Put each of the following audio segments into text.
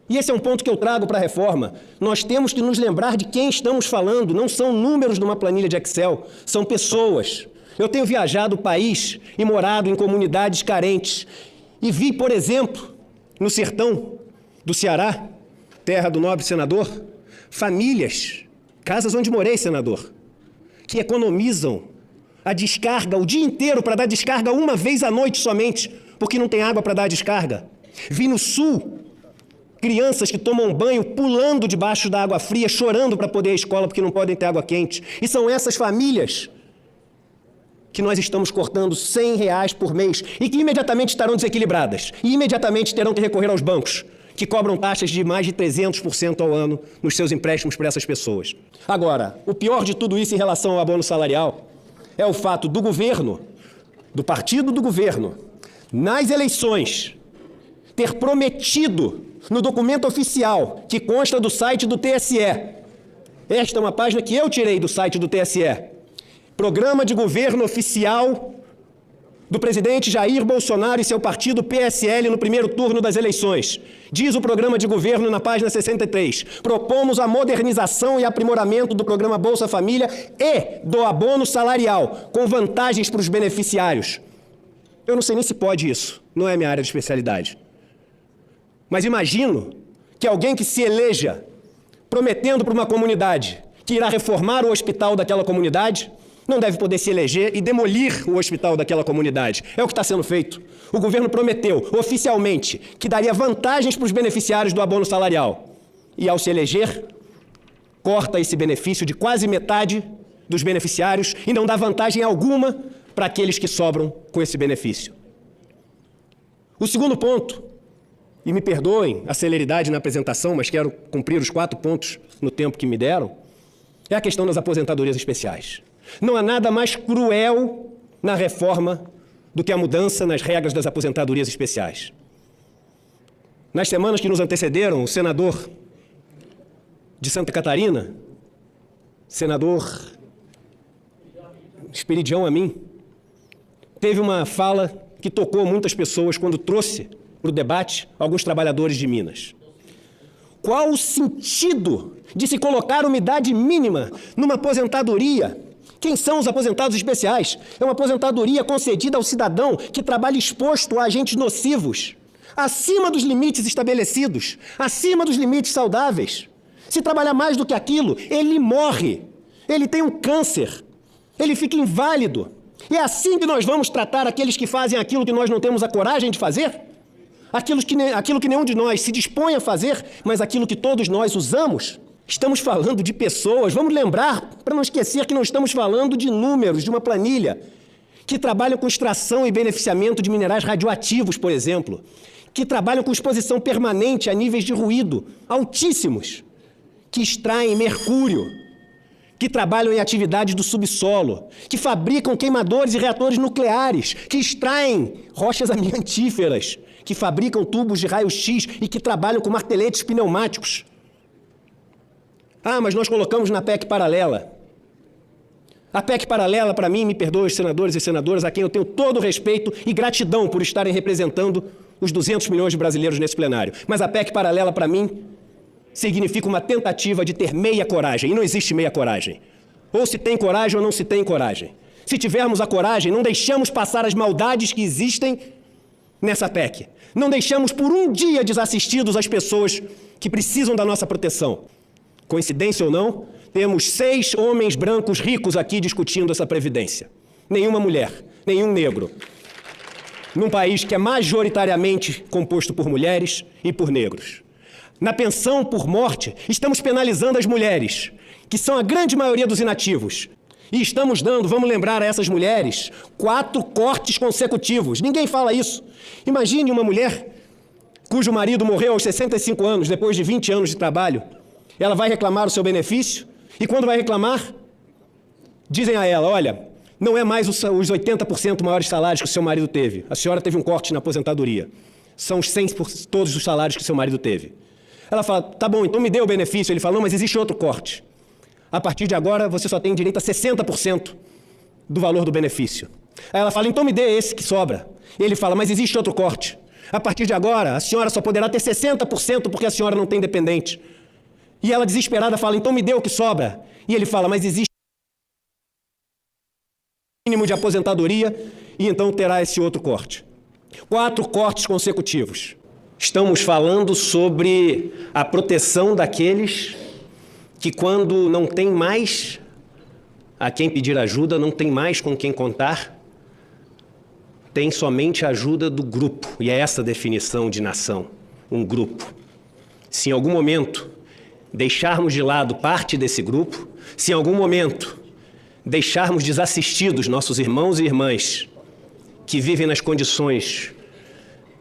E esse é um ponto que eu trago para a reforma. Nós temos que nos lembrar de quem estamos falando. Não são números numa planilha de Excel, são pessoas. Eu tenho viajado o país e morado em comunidades carentes. E vi, por exemplo, no sertão do Ceará, terra do nobre senador, famílias, casas onde morei, senador, que economizam a descarga o dia inteiro para dar descarga uma vez à noite somente, porque não tem água para dar descarga. Vi no sul crianças que tomam banho pulando debaixo da água fria, chorando para poder ir à escola porque não podem ter água quente. E são essas famílias que nós estamos cortando R$100 por mês e que imediatamente estarão desequilibradas e imediatamente terão que recorrer aos bancos, que cobram taxas de mais de 300% ao ano nos seus empréstimos para essas pessoas. Agora, o pior de tudo isso em relação ao abono salarial é o fato do governo, do partido do governo, nas eleições, ter prometido no documento oficial que consta do site do TSE, esta é uma página que eu tirei do site do TSE, Programa de Governo Oficial do presidente Jair Bolsonaro e seu partido PSL no primeiro turno das eleições. Diz o programa de governo na página 63. Propomos a modernização e aprimoramento do programa Bolsa Família e do abono salarial, com vantagens para os beneficiários. Eu não sei nem se pode isso, não é minha área de especialidade. Mas imagino que alguém que se eleja prometendo para uma comunidade que irá reformar o hospital daquela comunidade, não deve poder se eleger e demolir o hospital daquela comunidade. É o que está sendo feito. O governo prometeu, oficialmente, que daria vantagens para os beneficiários do abono salarial. E, ao se eleger, corta esse benefício de quase metade dos beneficiários e não dá vantagem alguma para aqueles que sobram com esse benefício. O segundo ponto, e me perdoem a celeridade na apresentação, mas quero cumprir os 4 pontos no tempo que me deram, é a questão das aposentadorias especiais. Não há nada mais cruel na reforma do que a mudança nas regras das aposentadorias especiais. Nas semanas que nos antecederam, o senador de Santa Catarina, senador Esperidião Amin, teve uma fala que tocou muitas pessoas quando trouxe para o debate alguns trabalhadores de Minas. Qual o sentido de se colocar uma idade mínima numa aposentadoria? Quem são os aposentados especiais? É uma aposentadoria concedida ao cidadão que trabalha exposto a agentes nocivos, acima dos limites estabelecidos, acima dos limites saudáveis. Se trabalhar mais do que aquilo, ele morre, ele tem um câncer, ele fica inválido. E é assim que nós vamos tratar aqueles que fazem aquilo que nós não temos a coragem de fazer? Aquilo que nenhum de nós se dispõe a fazer, mas aquilo que todos nós usamos? Estamos falando de pessoas, vamos lembrar, para não esquecer que não estamos falando de números, de uma planilha, que trabalham com extração e beneficiamento de minerais radioativos, por exemplo, que trabalham com exposição permanente a níveis de ruído altíssimos, que extraem mercúrio, que trabalham em atividades do subsolo, que fabricam queimadores e reatores nucleares, que extraem rochas amiantíferas, que fabricam tubos de raio-x e que trabalham com marteletes pneumáticos. Ah, mas nós colocamos na PEC paralela. A PEC paralela, para mim, me perdoe os senadores e senadoras, a quem eu tenho todo o respeito e gratidão por estarem representando os 200 milhões de brasileiros nesse plenário. Mas a PEC paralela, para mim, significa uma tentativa de ter meia coragem. E não existe meia coragem. Ou se tem coragem ou não se tem coragem. Se tivermos a coragem, não deixamos passar as maldades que existem nessa PEC. Não deixamos por um dia desassistidos as pessoas que precisam da nossa proteção. Coincidência ou não, temos 6 homens brancos ricos aqui discutindo essa previdência. Nenhuma mulher, nenhum negro. Num país que é majoritariamente composto por mulheres e por negros. Na pensão por morte, estamos penalizando as mulheres, que são a grande maioria dos inativos. E estamos dando, vamos lembrar a essas mulheres, 4 cortes consecutivos. Ninguém fala isso. Imagine uma mulher cujo marido morreu aos 65 anos, depois de 20 anos de trabalho. Ela vai reclamar o seu benefício e quando vai reclamar, dizem a ela, olha, não é mais os 80% maiores salários que o seu marido teve. A senhora teve um corte na aposentadoria. São os 100% todos os salários que o seu marido teve. Ela fala, tá bom, então me dê o benefício. Ele fala, não, mas existe outro corte. A partir de agora, você só tem direito a 60% do valor do benefício. Aí ela fala, então me dê esse que sobra. Ele fala, mas existe outro corte. A partir de agora, a senhora só poderá ter 60% porque a senhora não tem dependente. E ela, desesperada, fala, então me dê o que sobra. E ele fala, mas existe mínimo de aposentadoria e então terá esse outro corte. 4 cortes consecutivos. Estamos falando sobre a proteção daqueles que, quando não tem mais a quem pedir ajuda, não tem mais com quem contar, tem somente a ajuda do grupo. E é essa a definição de nação, um grupo. Se em algum momento deixarmos de lado parte desse grupo, se em algum momento deixarmos desassistidos nossos irmãos e irmãs que vivem nas condições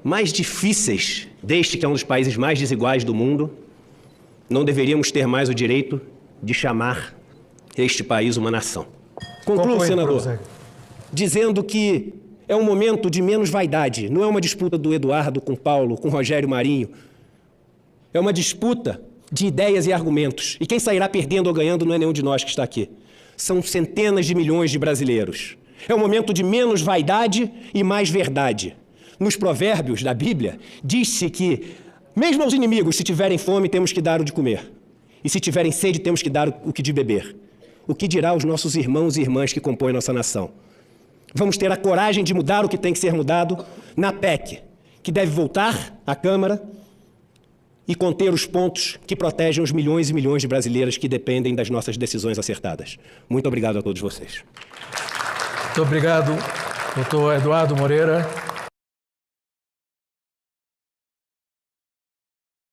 mais difíceis deste que é um dos países mais desiguais do mundo, não deveríamos ter mais o direito de chamar este país uma nação. Concluo, senador, dizendo que é um momento de menos vaidade, não é uma disputa do Eduardo com Paulo, com Rogério Marinho, é uma disputa de ideias e argumentos. E quem sairá perdendo ou ganhando não é nenhum de nós que está aqui. São centenas de milhões de brasileiros. É um momento de menos vaidade e mais verdade. Nos provérbios da Bíblia, diz-se que, mesmo aos inimigos, se tiverem fome, temos que dar o de comer. E se tiverem sede, temos que dar o que de beber. O que dirá aos nossos irmãos e irmãs que compõem nossa nação? Vamos ter a coragem de mudar o que tem que ser mudado na PEC, que deve voltar à Câmara e conter os pontos que protegem os milhões e milhões de brasileiras que dependem das nossas decisões acertadas. Muito obrigado a todos vocês. Muito obrigado, doutor Eduardo Moreira.